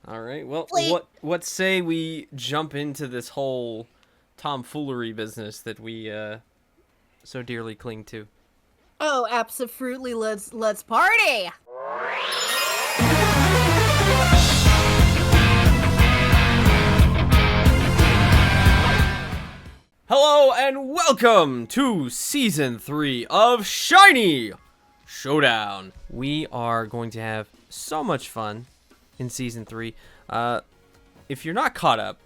All right. Well, Wait. what say we jump into this whole tomfoolery business that we so dearly cling to? Oh, absolutely. Let's party. Hello and welcome to Season 3 of Shiny Showdown. We are going to have so much fun in Season 3. If you're not caught up,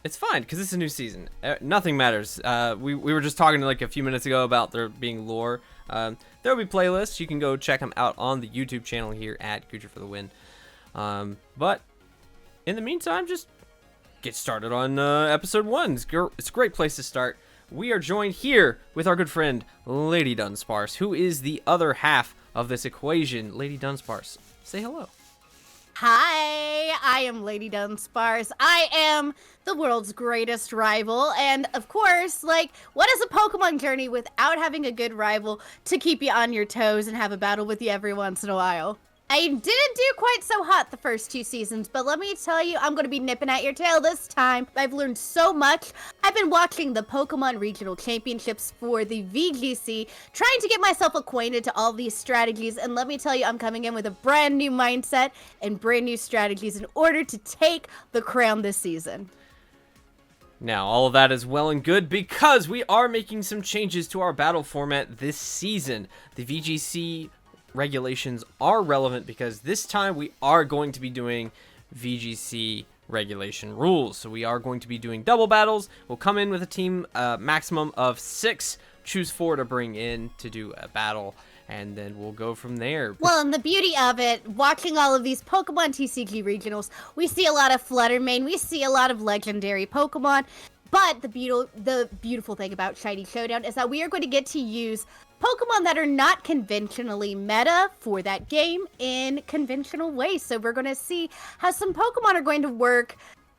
it's fine, because it's a new season. Nothing matters. We were just talking like a few minutes ago about there being lore. There will be playlists. You can go check them out on the YouTube channel here at Goodra for the Win. But in the meantime, just get started on episode 1. It's a great place to start. We are joined here with our good friend LadyDunsparce, who is the other half of this equation. LadyDunsparce, say hello. Hi, I am LadyDunsparce. I am the world's greatest rival, and of course, like, what is a Pokemon journey without having a good rival to keep you on your toes and have a battle with you every once in a while? I didn't do quite so hot the first 2 seasons, but let me tell you, I'm going to be nipping at your tail this time. I've learned so much. I've been watching the Pokemon Regional Championships for the VGC, trying to get myself acquainted to all these strategies, and let me tell you, I'm coming in with a brand new mindset and brand new strategies in order to take the crown this season. Now, all of that is well and good because we are making some changes to our battle format this season. The VGC regulations are relevant because this time we are going to be doing VGC regulation rules. So we are going to be doing double battles. We'll come in with a team maximum of 6, choose 4 to bring in to do a battle, and then we'll go from there. Well, and the beauty of it, watching all of these Pokemon TCG regionals, we see a lot of Fluttermane, we see a lot of legendary Pokemon, but the beautiful thing about Shiny Showdown is that we are going to get to use Pokemon that are not conventionally meta for that game in conventional ways. So we're going to see how some Pokemon are going to work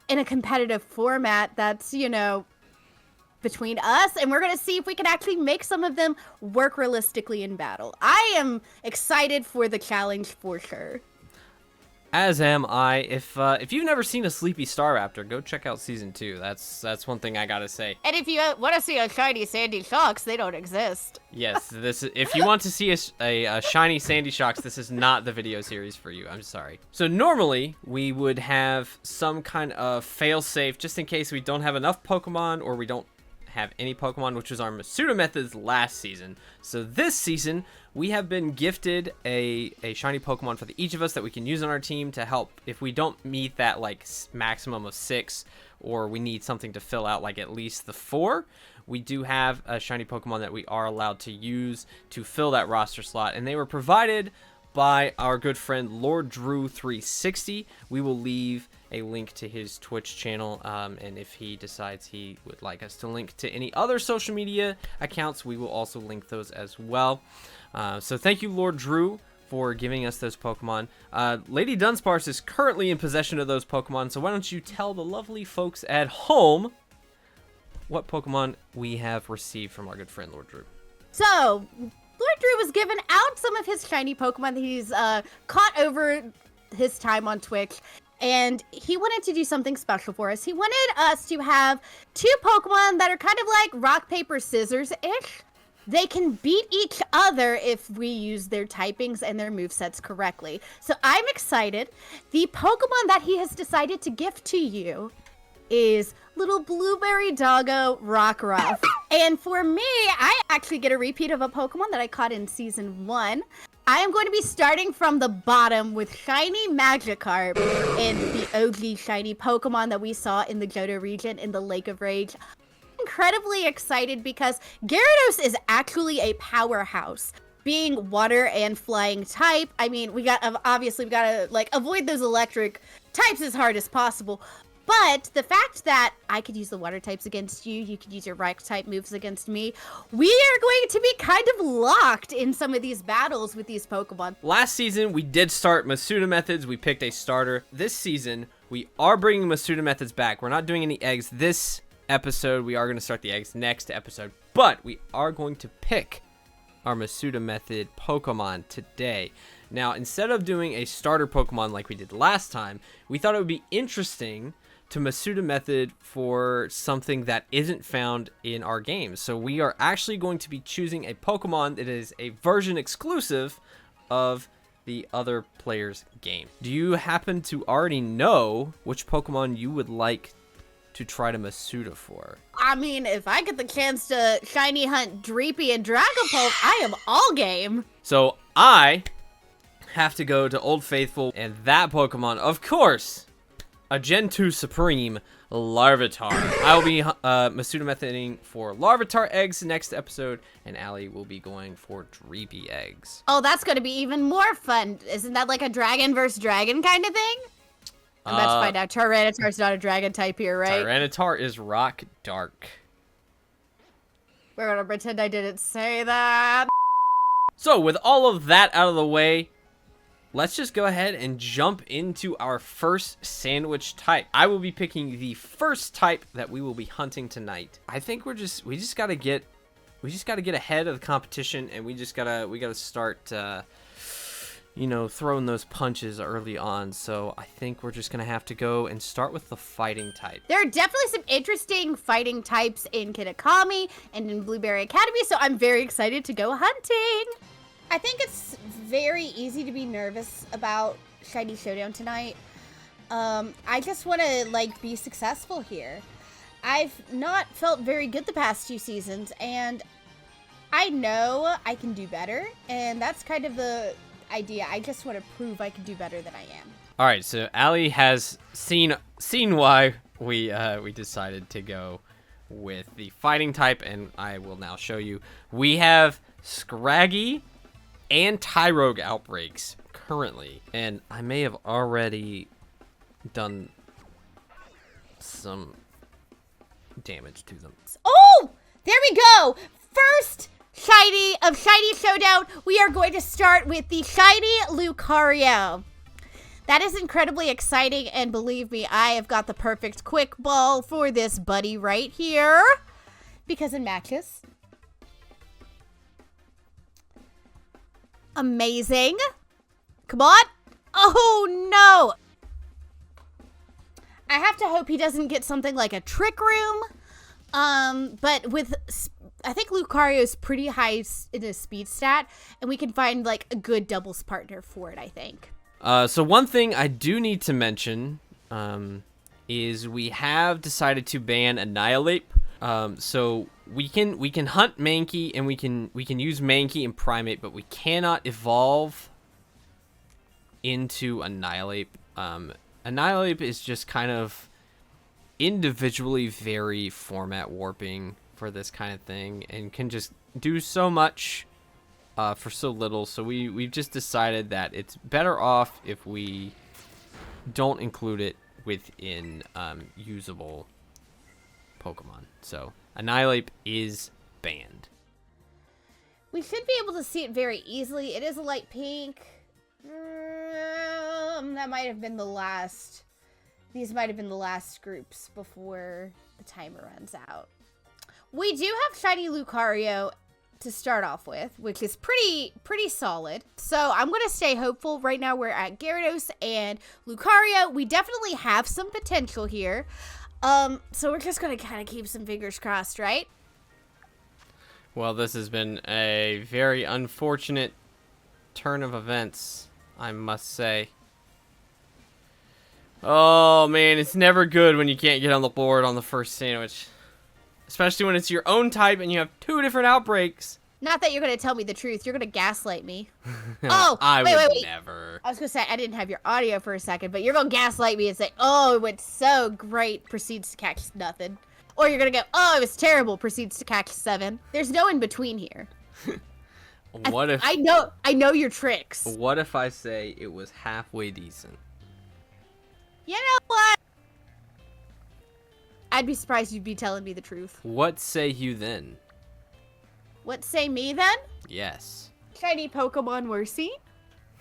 in a competitive format that's, you know, between us, and we're going to see if we can actually make some of them work realistically in battle. I am excited for the challenge for sure. As am I. If you've never seen a Sleepy Staraptor, go check out Season 2. That's one thing I gotta say. And if you want to see a shiny Sandy Shocks, they don't exist. Yes, if you want to see a shiny Sandy Shocks, this is not the video series for you. I'm sorry. So normally, we would have some kind of fail-safe just in case we don't have enough Pokemon or we don't have any Pokemon, which was our Masuda methods last season. So this season, we have been gifted a shiny Pokemon for each of us that we can use on our team to help if we don't meet that like maximum of 6, or we need something to fill out like at least the 4. We do have a shiny Pokemon that we are allowed to use to fill that roster slot, and they were provided by our good friend Lord Drew 360. We will leave a link to his Twitch channel, and if he decides he would like us to link to any other social media accounts, we will also link those as well. So thank you, Lord Drew, for giving us those Pokemon. LadyDunsparce is currently in possession of those Pokemon, so why don't you tell the lovely folks at home what Pokemon we have received from our good friend Lord Drew. So, Lord Drew was given out some of his shiny Pokemon that he's caught over his time on Twitch, and he wanted to do something special for us. He wanted us to have 2 Pokemon that are kind of like rock, paper, scissors-ish. They can beat each other if we use their typings and their movesets correctly. So I'm excited. The Pokemon that he has decided to gift to you is little Blueberry Doggo Rockruff. And for me, I actually get a repeat of a Pokemon that I caught in Season 1. I am going to be starting from the bottom with Shiny Magikarp and the OG Shiny Pokemon that we saw in the Johto region in the Lake of Rage. I'm incredibly excited because Gyarados is actually a powerhouse. Being water and flying type, I mean, we gotta like avoid those electric types as hard as possible. But the fact that I could use the water types against you, you could use your rock type moves against me, we are going to be kind of locked in some of these battles with these Pokemon. Last season, we did start Masuda methods. We picked a starter. This season, we are bringing Masuda methods back. We're not doing any eggs this episode. We are going to start the eggs next episode. But we are going to pick our Masuda method Pokemon today. Now, instead of doing a starter Pokemon like we did last time, we thought it would be interesting to Masuda method for something that isn't found in our games. So we are actually going to be choosing a Pokemon that is a version exclusive of the other player's game. Do you happen to already know which Pokemon you would like to try to Masuda for? I mean, if I get the chance to shiny hunt Dreepy and Dragapult, I am all game. So I have to go to Old Faithful, and that Pokemon, of course, a Gen 2 Supreme Larvitar. I will be Masuda methoding for Larvitar eggs next episode, and Allie will be going for Dreepy eggs. Oh, that's going to be even more fun. Isn't that like a dragon versus dragon kind of thing? I'm about to find out. Tyranitar's not a dragon type here, right? Tyranitar is rock dark. We're going to pretend I didn't say that. So, with all of that out of the way, let's just go ahead and jump into our first sandwich type. I will be picking the first type that we will be hunting tonight. I think we just gotta get ahead of the competition, and we gotta start you know, throwing those punches early on. So I think we're just gonna have to go and start with the fighting type. There are definitely some interesting fighting types in Kitakami and in Blueberry Academy, so I'm very excited to go hunting. I think it's very easy to be nervous about Shiny Showdown tonight. I just want to, like, be successful here. I've not felt very good the past 2 seasons, and I know I can do better, and that's kind of the idea. I just want to prove I can do better than I am. All right, so Allie has seen why we decided to go with the fighting type, and I will now show you. We have Scraggy and Tyrogue outbreaks currently, and I may have already done some damage to them. Oh, there we go. First shiny of Shiny Showdown, we are going to start with the shiny Lucario. That is incredibly exciting, and believe me, I have got the perfect quick ball for this buddy right here, because it matches. Amazing. Come on. Oh, no. I have to hope he doesn't get something like a Trick Room. But with, I think Lucario's pretty high in his speed stat, and we can find like a good doubles partner for it, I think. So one thing I do need to mention is we have decided to ban Annihilate. So we can hunt Mankey, and we can use Mankey and Primate, but we cannot evolve into Annihilate. Annihilate is just kind of individually very format warping for this kind of thing, and can just do so much for so little. So we've just decided that it's better off if we don't include it within usable Pokemon. So Annihilate is banned. We should be able to see it very easily. It is a light pink. That might have been the last. These might have been the last groups before the timer runs out. We do have shiny Lucario to start off with, which is pretty solid. So I'm going to stay hopeful. Right now we're at Gyarados and Lucario. We definitely have some potential here. So we're just going to kind of keep some fingers crossed, right? Well, this has been a very unfortunate turn of events, I must say. Oh, man, it's never good when you can't get on the board on the first sandwich. Especially when it's your own type and you have 2 different outbreaks. Not that you're going to tell me the truth. You're going to gaslight me. I would never. I was going to say, I didn't have your audio for a second, but you're going to gaslight me and say, oh, it went so great, proceeds to catch nothing. Or you're going to go, oh, it was terrible, proceeds to catch 7. There's no in between here. What if I know your tricks. What if I say it was halfway decent? You know what? I'd be surprised you'd be telling me the truth. What say you then? What say me then? Yes. Shiny Pokemon were seen?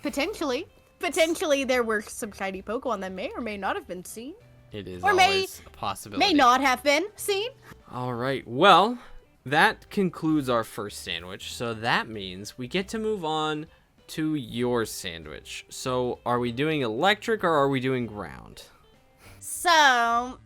Potentially. Potentially there were some shiny Pokemon that may or may not have been seen. It is or always a possibility. May not have been seen. All right. Well, that concludes our first sandwich. So that means we get to move on to your sandwich. So, are we doing electric or are we doing ground? So, I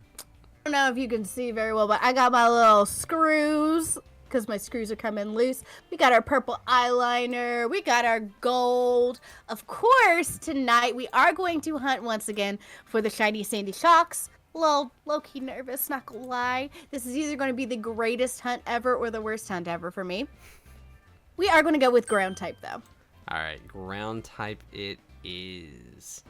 don't know if you can see very well, but I got my little screws because my screws are coming loose. We got our purple eyeliner. We got our gold. Of course, tonight we are going to hunt once again for the shiny sandy shocks. A little low-key nervous, not gonna lie. This is either going to be the greatest hunt ever or the worst hunt ever for me. We are going to go with ground type, though. All right, ground type it is.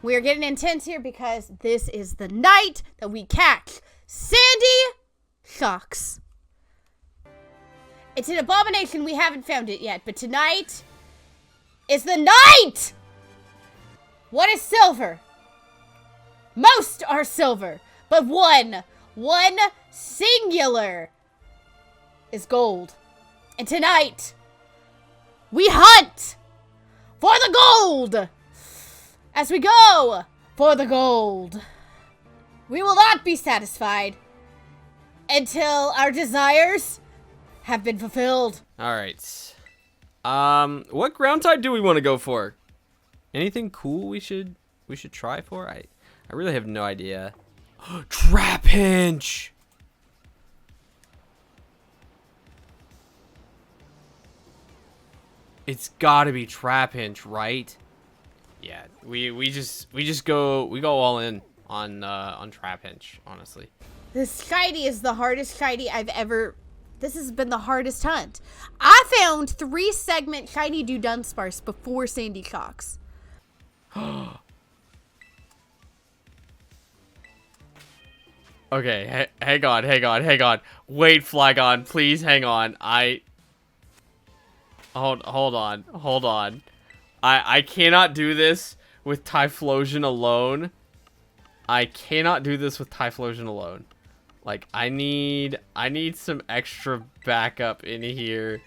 We are getting intense here because this is the night that we catch sandy shocks. It's an abomination. We haven't found it yet, but tonight is the night! What is silver? Most are silver, but one singular is gold. And tonight, we hunt for the gold! As we go for the gold. We will not be satisfied until our desires have been fulfilled. All right. What ground type do we want to go for? Anything cool we should try for? I really have no idea. Trap Hinge. It's got to be Trap Hinge, right? Yeah, we just go all in on Trap Hinge, honestly. This shiny is the hardest shiny I've ever. This has been the hardest hunt. I found 3-segment shiny GoodraFTW before Sandy Shocks. Okay, hang on. Wait, Flygon, please hang on. Hold on. I cannot do this with Typhlosion alone. Like, I need some extra backup in here.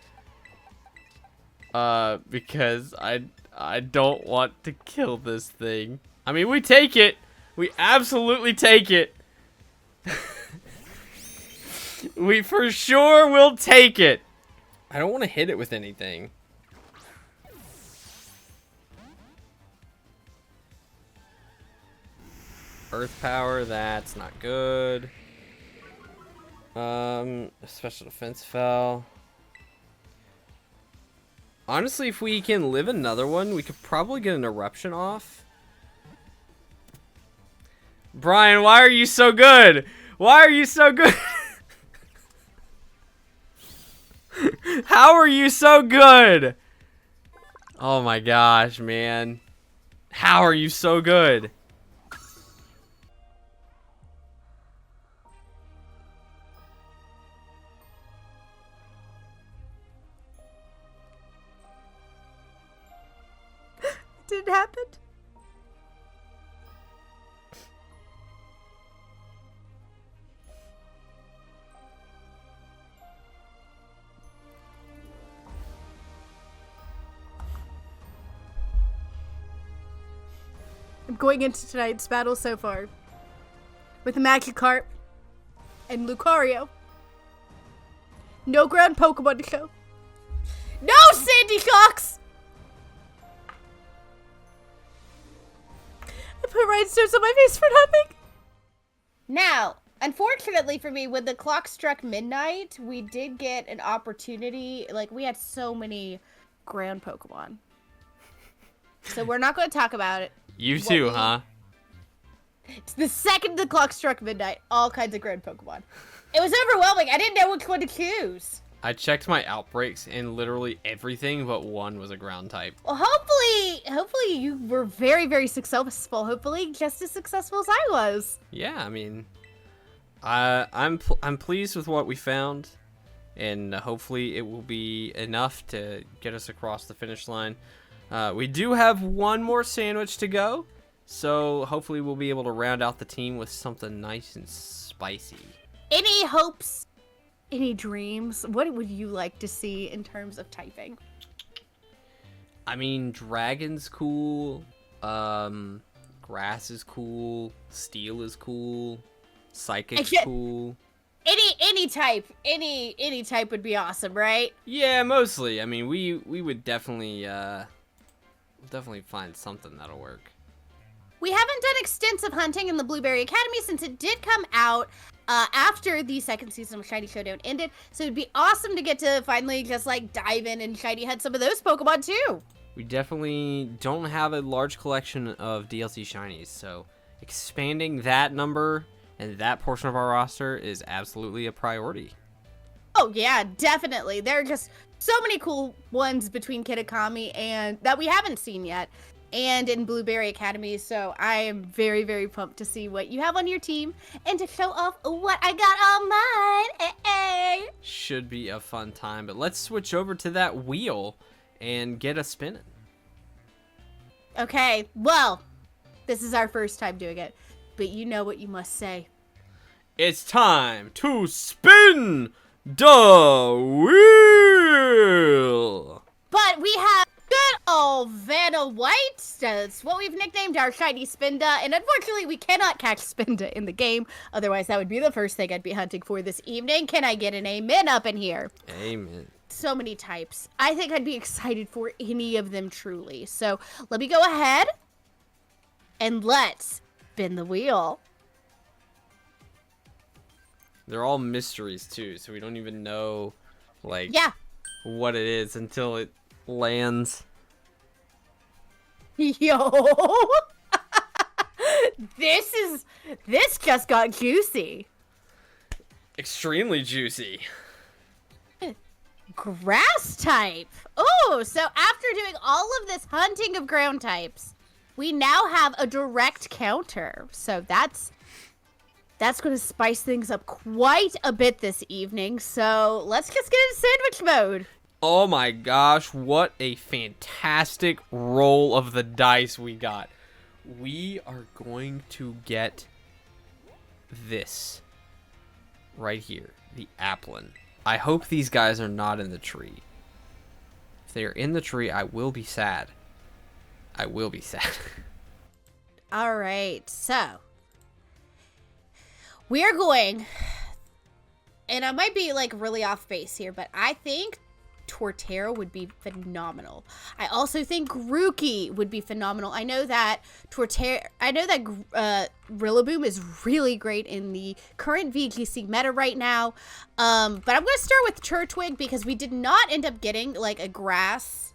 Because I don't want to kill this thing. I mean, we take it. We absolutely take it. We for sure will take it. I don't want to hit it with anything. Earth power, that's not good. Special defense fell. Honestly, if we can live another one, we could probably get an eruption off. Brian, why are you so good? Why are you so good? How are you so good? Oh my gosh, man. How are you so good? Did it happen? I'm going into tonight's battle so far with Magikarp and Lucario. No ground Pokemon to show. No Sandy Shocks! I put rhinestones on my face for nothing. Now, unfortunately for me, when the clock struck midnight, we did get an opportunity. Like, we had so many ground Pokemon. So we're not going to talk about it. You too, huh? The second the clock struck midnight, all kinds of ground Pokemon. It was overwhelming. I didn't know which one to choose. I checked my outbreaks and literally everything but one was a ground type. Well, hopefully you were very, very successful. Hopefully just as successful as I was. Yeah, I mean, I'm pleased with what we found, and hopefully it will be enough to get us across the finish line. We do have one more sandwich to go, so hopefully we'll be able to round out the team with something nice and spicy. Any hopes? Any dreams? What would you like to see in terms of typing? I mean, dragon's cool. Grass is cool. Steel is cool. Psychic's cool. Any type would be awesome, right? Yeah, mostly. I mean, we would definitely definitely find something that'll work. We haven't done extensive hunting in the Blueberry Academy since it did come out after the second season of Shiny Showdown ended. So it'd be awesome to get to finally just like dive in and Shiny Hunt some of those Pokemon too. We definitely don't have a large collection of DLC Shinies, so expanding that number and that portion of our roster is absolutely a priority. Oh yeah, definitely. There are just so many cool ones between Kitakami and that we haven't seen yet, and in Blueberry Academy. So I am very, very pumped to see what you have on your team and to show off what I got on mine. Hey. Should be a fun time, but let's switch over to that wheel and get a spinning. Okay, well, this is our first time doing it, but you know what you must say. It's time to spin the wheel. But we have good old Vanna White. That's what we've nicknamed our shiny Spinda. And unfortunately, we cannot catch Spinda in the game. Otherwise, that would be the first thing I'd be hunting for this evening. Can I get an amen up in here? Amen. So many types. I think I'd be excited for any of them truly. So let me go ahead and let's spin the wheel. They're all mysteries too, so we don't even know like what it is until it lands. Yo. This just got juicy. Extremely juicy. Grass type. Oh, so after doing all of this hunting of ground types, we now have a direct counter. So that's going to spice things up quite a bit this evening. So let's just get into sandwich mode. Oh my gosh, what a fantastic roll of the dice we got. We are going to get this right here, the Applin. I hope these guys are not in the tree. If they are in the tree, I will be sad. I will be sad. All right, so we are going, and I might be like really off base here, but I think Torterra would be phenomenal. I also think Grookey would be phenomenal. I know that Rillaboom is really great in the current VGC meta right now. But I'm going to start with Turtwig because we did not end up getting like a grass.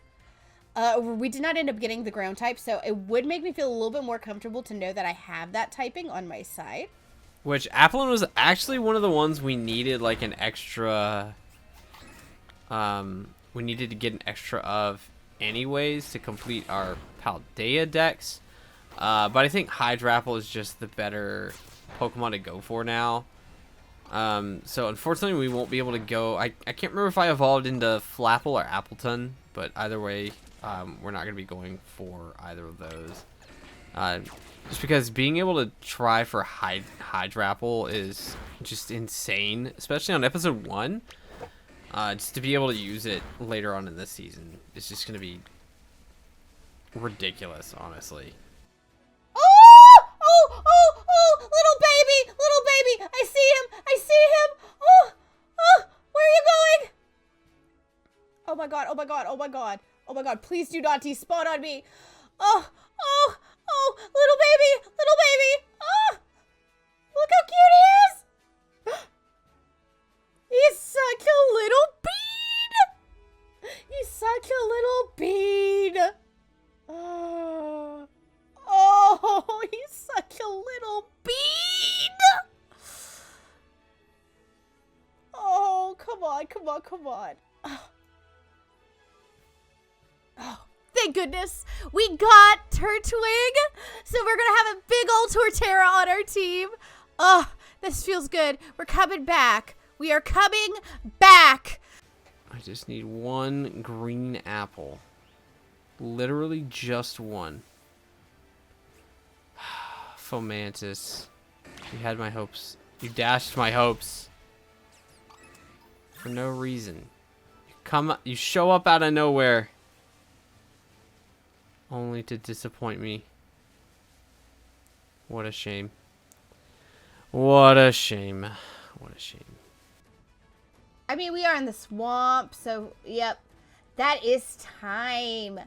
We did not end up getting the ground type, so it would make me feel a little bit more comfortable to know that I have that typing on my side. Which Applin was actually one of the ones we needed like an extra. We needed to get an extra of anyways to complete our Paldea decks. But I think Hydrapple is just the better Pokemon to go for now. So unfortunately we won't be able to go. I can't remember if I evolved into Flapple or Appleton, but either way, we're not going to be going for either of those. Just because being able to try for Hydrapple is just insane, especially on episode 1. Just to be able to use it later on in this season is just going to be ridiculous, honestly. Oh, little baby, I see him. Oh, where are you going? Oh my god, please do not despawn on me. Oh, little baby, oh, look how cute he is. He's such a little bean. Oh, he's such a little bean. Oh, come on. Oh, thank goodness we got Turtwig. So we're going to have a big old Torterra on our team. Oh, this feels good. We're coming back. We are coming back. I just need one green apple. Literally just one. Fomantis. You had my hopes. You dashed my hopes. For no reason. You show up out of nowhere. Only to disappoint me. What a shame. What a shame. What a shame. I mean, we are in the swamp, so, yep. That is time.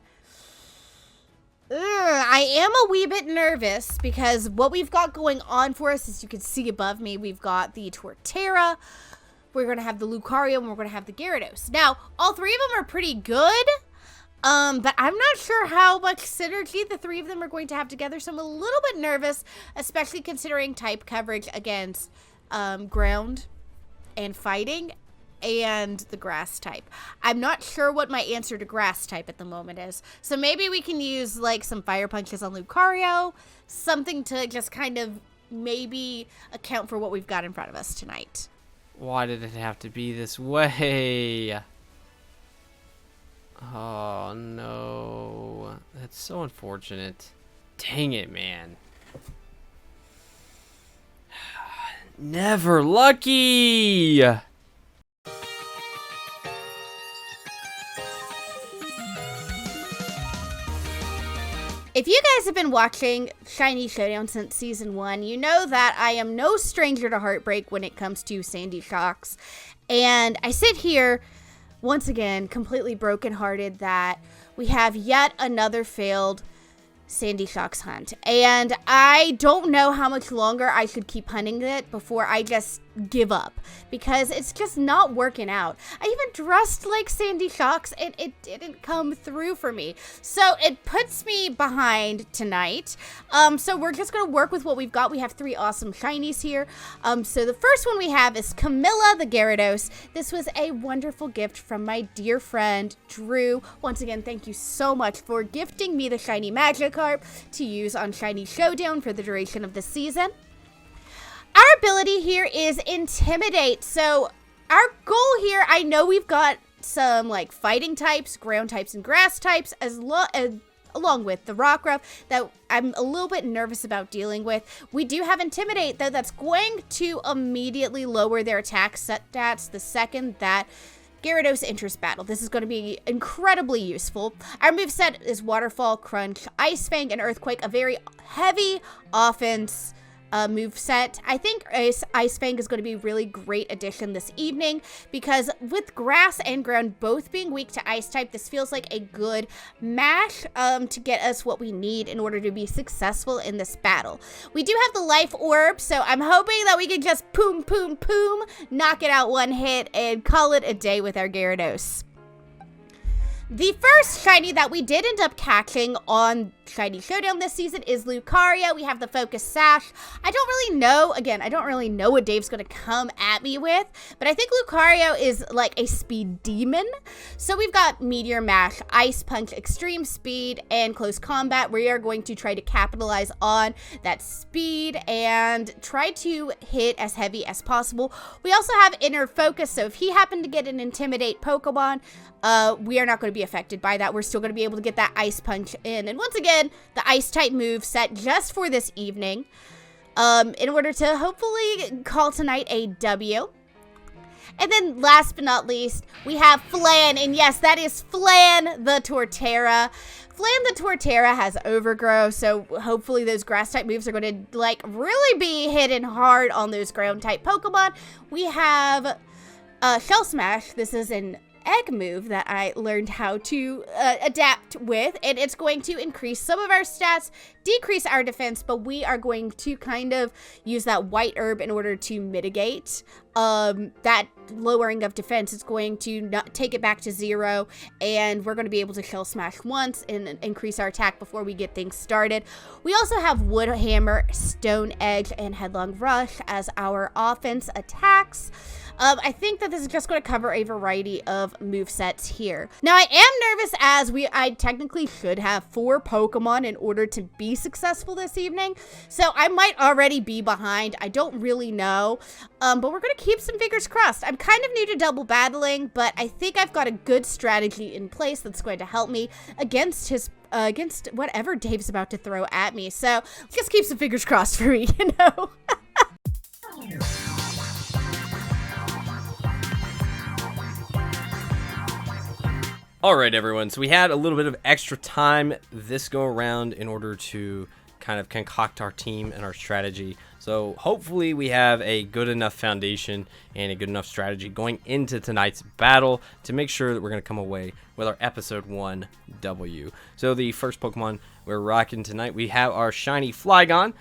I am a wee bit nervous because what we've got going on for us, as you can see above me, we've got the Torterra, we're going to have the Lucario, and we're going to have the Gyarados. Now, all three of them are pretty good, but I'm not sure how much synergy the three of them are going to have together, so I'm a little bit nervous, especially considering type coverage against ground and fighting and the grass type. I'm not sure what my answer to grass type at the moment is. So maybe we can use like some fire punches on Lucario, something to just kind of maybe account for what we've got in front of us tonight. Why did it have to be this way? Oh no, that's so unfortunate. Dang it, man. Never lucky. If you guys have been watching Shiny Showdown since Season 1, you know that I am no stranger to heartbreak when it comes to Sandy Shocks. And I sit here, once again, completely brokenhearted that we have yet another failed Sandy Shocks hunt. And I don't know how much longer I should keep hunting it before I just give up, because it's just not working out. I even dressed like Sandy Shocks and it didn't come through for me. So it puts me behind tonight. So we're just going to work with what we've got. We have three awesome shinies here. So the first one we have is Camilla the Gyarados. This was a wonderful gift from my dear friend Drew. Once again, thank you so much for gifting me the shiny Magikarp to use on Shiny Showdown for the duration of the season. Our ability here is Intimidate. So our goal here, I know we've got some like fighting types, ground types, and grass types, along with the Rockruff that I'm a little bit nervous about dealing with. We do have Intimidate, though, that's going to immediately lower their attack stats the second that Gyarados enters battle. This is going to be incredibly useful. Our moveset is Waterfall, Crunch, Ice Fang, and Earthquake, a very heavy offense moveset. I think Ice Fang is going to be a really great addition this evening, because with grass and ground both being weak to ice type, this feels like a good match to get us what we need in order to be successful in this battle. We do have the life orb, so I'm hoping that we can just poom, poom, poom, knock it out one hit and call it a day with our Gyarados. The first shiny that we did end up catching on Shiny Showdown this season is Lucario. We have the Focus Sash. I don't really know what Dave's going to come at me with, but I think Lucario is like a speed demon. So we've got Meteor Mash, Ice Punch, Extreme Speed, and Close Combat. We are going to try to capitalize on that speed and try to hit as heavy as possible. We also have Inner Focus, so if he happened to get an Intimidate Pokemon, we are not going to be affected by that. We're still going to be able to get that Ice Punch in. And once again, the Ice type move set just for this evening, in order to hopefully call tonight a W. And then last but not least, we have Flan, and yes, that is Flan the Torterra. Flan the Torterra has Overgrow, so hopefully those grass type moves are going to like really be hitting hard on those ground type Pokemon. We have Shell Smash. This is an egg move that I learned how to adapt with, and it's going to increase some of our stats, decrease our defense, but we are going to kind of use that white herb in order to mitigate that lowering of defense. It's going to not take it back to 0, and we're going to be able to Shell Smash once and increase our attack before we get things started. We also have Wood Hammer, Stone Edge, and Headlong Rush as our offense attacks. I think that this is just going to cover a variety of movesets here. Now, I am nervous as I technically should have 4 Pokemon in order to be successful this evening. So I might already be behind. I don't really know. But we're going to keep some fingers crossed. I'm kind of new to double battling, but I think I've got a good strategy in place that's going to help me against against whatever Dave's about to throw at me. So just keep some fingers crossed for me, you know? Alright everyone, so we had a little bit of extra time this go around in order to kind of concoct our team and our strategy. So hopefully we have a good enough foundation and a good enough strategy going into tonight's battle to make sure that we're going to come away with our episode 1 W. So the first Pokemon we're rocking tonight. We have our shiny Flygon.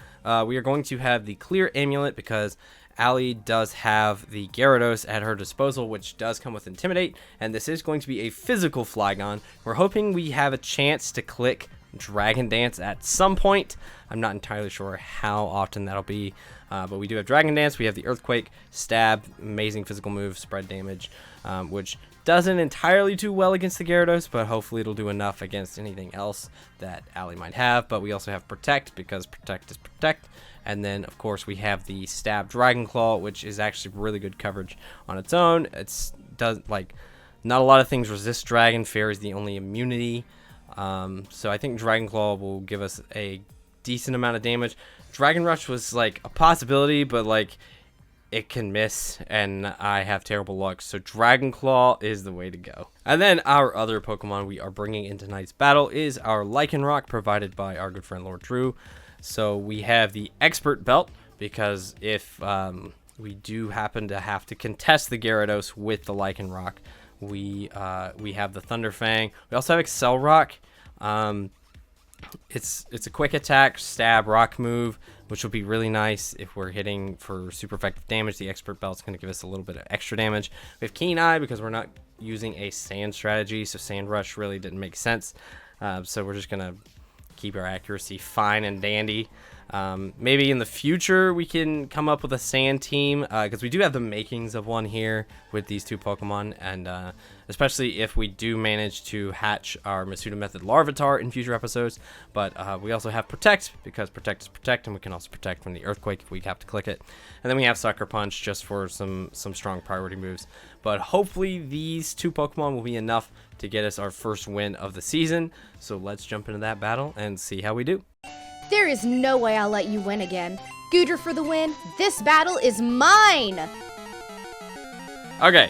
We are going to have the clear amulet because Allie does have the Gyarados at her disposal, which does come with Intimidate, and this is going to be a physical Flygon. We're hoping we have a chance to click Dragon Dance at some point. I'm not entirely sure how often that'll be, but we do have Dragon Dance. We have the Earthquake, Stab, amazing physical move, spread damage, which doesn't entirely do well against the Gyarados, but hopefully it'll do enough against anything else that Allie might have. But we also have Protect, because Protect is Protect. And then, of course, we have the Stab Dragon Claw, which is actually really good coverage on its own. Not a lot of things resist Dragon. Fairy is the only immunity. So I think Dragon Claw will give us a decent amount of damage. Dragon Rush was like a possibility, but like it can miss, and I have terrible luck. So Dragon Claw is the way to go. And then our other Pokemon we are bringing into tonight's battle is our Lycanroc, provided by our good friend Lord Drew. So we have the Expert Belt, because if we do happen to have to contest the Gyarados with the Lycanroc, we have the Thunder Fang. We also have Excel Rock. It's a quick attack, stab, rock move, which will be really nice if we're hitting for super effective damage. The Expert Belt's going to give us a little bit of extra damage. We have Keen Eye because we're not using a Sand strategy, so Sand Rush really didn't make sense. So we're just going to keep our accuracy fine and dandy. Maybe in the future we can come up with a sand team, because we do have the makings of one here with these two Pokemon, and especially if we do manage to hatch our Masuda Method Larvitar in future episodes. But we also have Protect, because Protect is Protect, and we can also protect from the Earthquake if we have to click it. And then we have Sucker Punch just for some strong priority moves. But hopefully these two Pokemon will be enough to get us our first win of the season. So let's jump into that battle and see how we do. There is no way I'll let you win again. Goodra for the win. This battle is mine. Okay,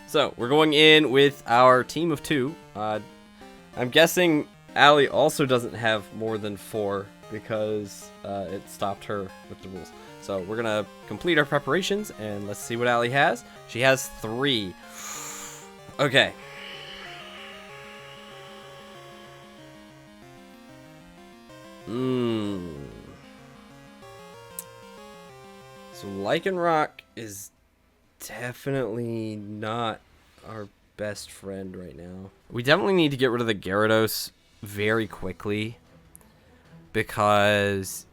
so we're going in with our team of 2. I'm guessing Allie also doesn't have more than 4 because it stopped her with the rules. So we're gonna complete our preparations and let's see what Allie has. She has 3. Okay. So Lycanroc is definitely not our best friend right now. We definitely need to get rid of the Gyarados very quickly, because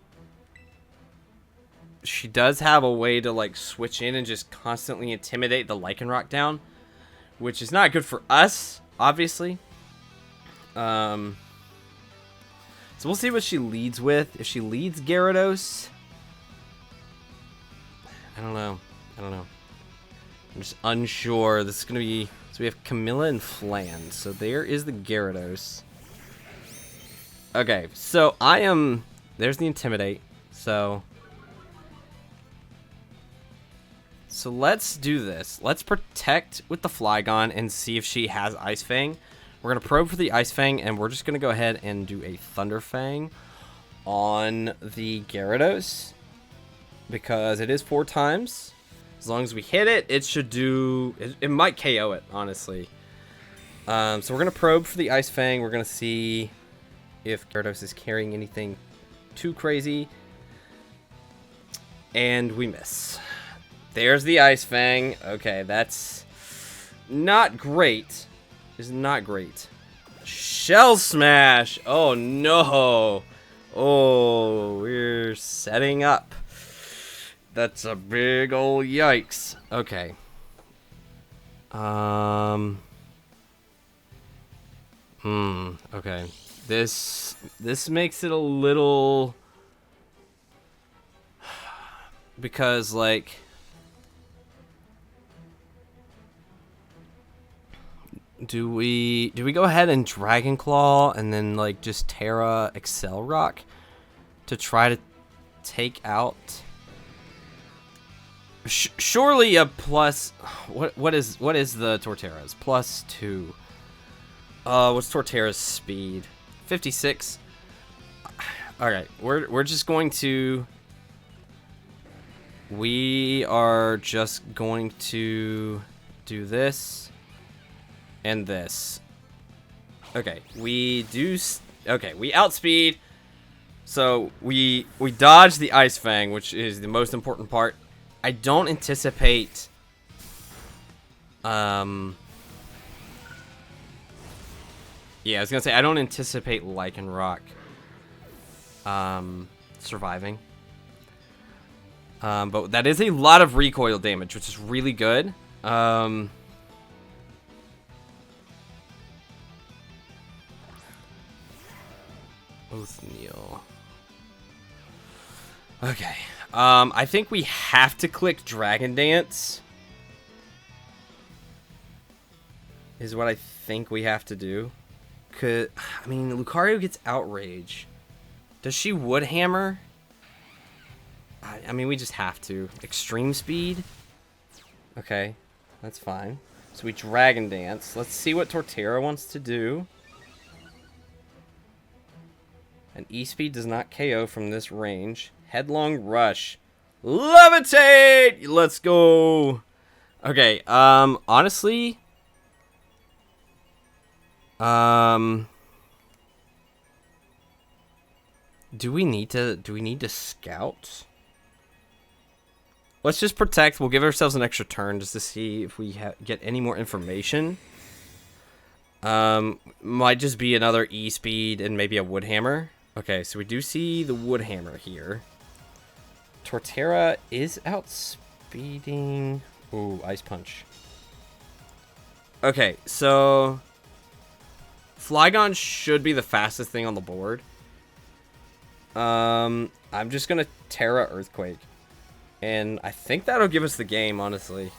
she does have a way to like switch in and just constantly intimidate the Lycanroc down, which is not good for us, obviously. So we'll see what she leads with. If she leads Gyarados, I don't know. I'm just unsure. This is going to be... So we have Camilla and Flan. So there is the Gyarados. Okay, so I am... There's the Intimidate. So let's do this. Let's Protect with the Flygon and see if she has Ice Fang. We're going to probe for the Ice Fang, and we're just going to go ahead and do a Thunder Fang on the Gyarados, because it is 4 times. As long as we hit it, it should do... It might KO it, honestly. So we're going to probe for the Ice Fang. We're going to see if Gyarados is carrying anything too crazy. And we miss. There's the Ice Fang. Okay, that's not great. Is not great. Shell Smash! Oh no! Oh, we're setting up. That's a big ol' yikes. Okay. Okay. This makes it a little... Because, like... Do we go ahead and Dragon Claw and then like just Terra Excel Rock to try to take out? Surely a plus. What is the Torterra's +2? What's Torterra's speed? 56. All right, we're just going to. We are just going to do this. And this. Okay, we outspeed. So we dodged the Ice Fang, which is the most important part. I don't anticipate yeah, I was gonna say I don't anticipate Lycanroc surviving. But that is a lot of recoil damage, which is really good. Oathneal. Okay. I think we have to click Dragon Dance. Is what I think we have to do. I mean, Lucario gets Outrage. Does she Wood Hammer? I mean, we just have to. Extreme Speed? Okay, that's fine. So we Dragon Dance. Let's see what Torterra wants to do. And E-Speed does not KO from this range. Headlong Rush. Levitate! Let's go! Okay, honestly... Do we need to scout? Let's just protect. We'll give ourselves an extra turn just to see if we get any more information. Might just be another E-Speed and maybe a Wood Hammer. Okay, so we do see the Wood Hammer here. Torterra is outspeeding. Ooh, Ice Punch. Okay, so Flygon should be the fastest thing on the board. I'm just gonna Terra Earthquake. And I think that'll give us the game, honestly.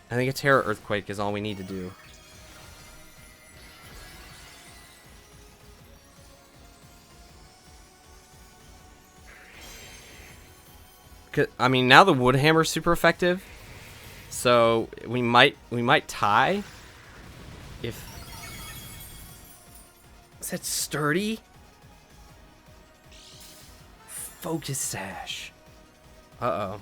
I think a Terra Earthquake is all we need to do. I mean, now the Wood Hammer's super effective. So we might tie. If is that Sturdy? Focus Sash. Uh-oh.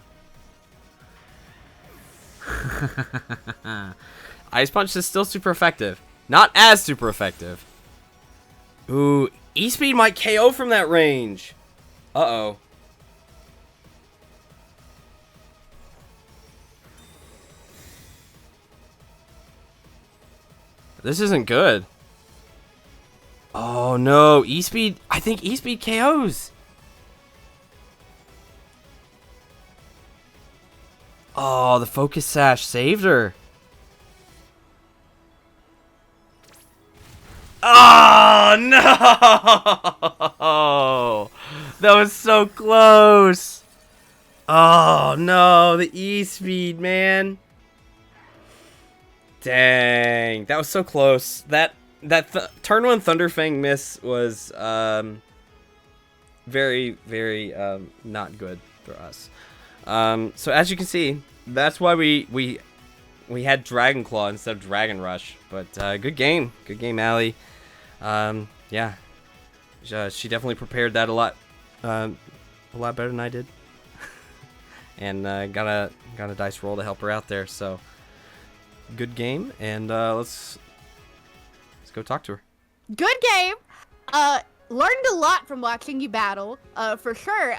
Ice Punch is still super effective. Not as super effective. Ooh, E-Speed might KO from that range. Uh-oh. This isn't good. Oh no, E-Speed. I think E-Speed KOs. Oh, the Focus Sash saved her. Oh no! That was so close. Oh no, the E-Speed, man. Dang, that was so close. That turn one Thunderfang miss was very, very not good for us. So as you can see, that's why we had Dragon Claw instead of Dragon Rush. But good game, Allie. Yeah, she definitely prepared that a lot better than I did, and got a dice roll to help her out there. So. Good game, and let's go talk to her. Good game. Learned a lot from watching you battle, for sure.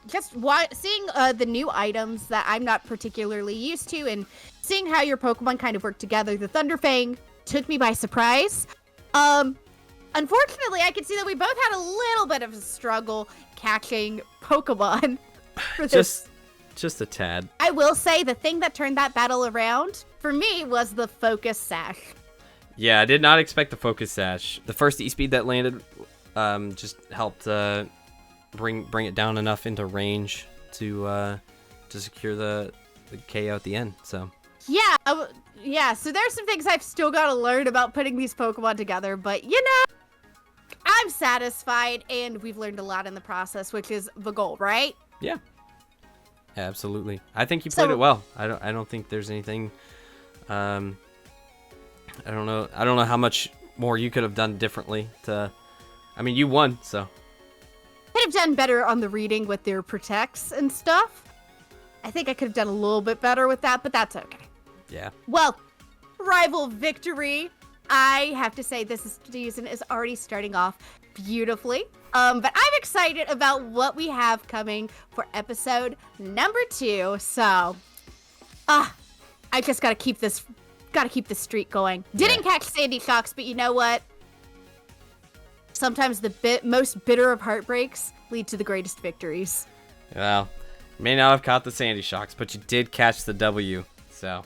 Just seeing the new items that I'm not particularly used to, and seeing how your Pokemon kind of work together. The Thunderfang took me by surprise. Unfortunately, I could see that we both had a little bit of a struggle catching Pokemon. For this. Just a tad. I will say the thing that turned that battle around for me was the Focus Sash. Yeah, I did not expect the Focus Sash. The first E-Speed that landed just helped bring it down enough into range to secure the KO at the end. So yeah. So there's some things I've still got to learn about putting these Pokemon together, but you know, I'm satisfied, and we've learned a lot in the process, which is the goal, right? Yeah. Absolutely. I think you played it well. I don't think there's anything. I don't know how much more you could have done differently. I mean, you won, so. Could have done better on the reading with their protects and stuff. I think I could have done a little bit better with that, but that's okay. Yeah. Well, rival victory. I have to say this season is already starting off beautifully. But I'm excited about what we have coming for episode number 2. So, I just gotta keep this streak going. Didn't catch Sandy Shocks, but you know what? Sometimes the most bitter of heartbreaks lead to the greatest victories. Well, you may not have caught the Sandy Shocks, but you did catch the W. So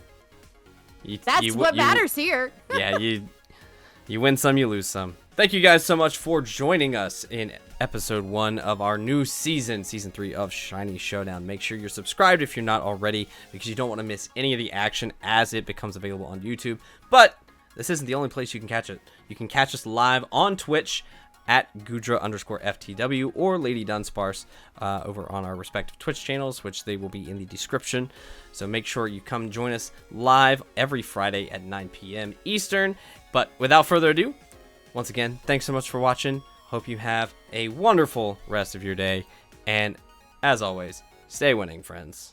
that's what matters here. Yeah, you win some, you lose some. Thank you guys so much for joining us in episode 1 of our new season 3 of Shiny Showdown. Make sure you're subscribed if you're not already, because you don't want to miss any of the action as it becomes available on YouTube. But this isn't the only place you can catch it. You can catch us live on Twitch at GoodraFTW or LadyDunsparce over on our respective Twitch channels, which they will be in the description. So make sure you come join us live every Friday at 9 p.m. Eastern. But without further ado, once again, thanks so much for watching. Hope you have a wonderful rest of your day. And as always, stay winning, friends.